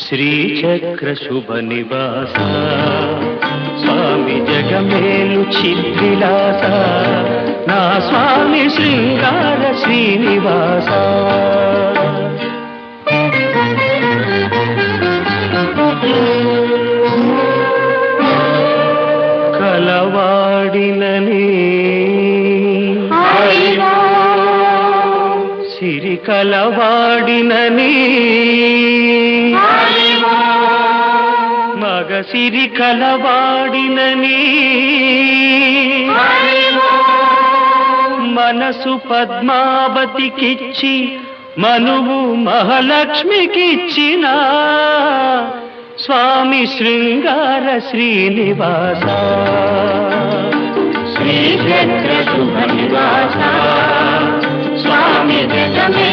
శ్రీచక్ర శుభ నివాస స్వామి జగమేలు చిద్విలాస నా స్వామి శృంగార శ్రీనివాస కలవాడినని సిరి కలవాడినని మగ సిరి కలవాడినని మనసు పద్మావతికిచ్చి మనువు మహాలక్ష్మికిచ్చిన స్వామి శృంగార శ్రీనివాస శ్రీచక్ర శుభ నివాస స్వామి జగమే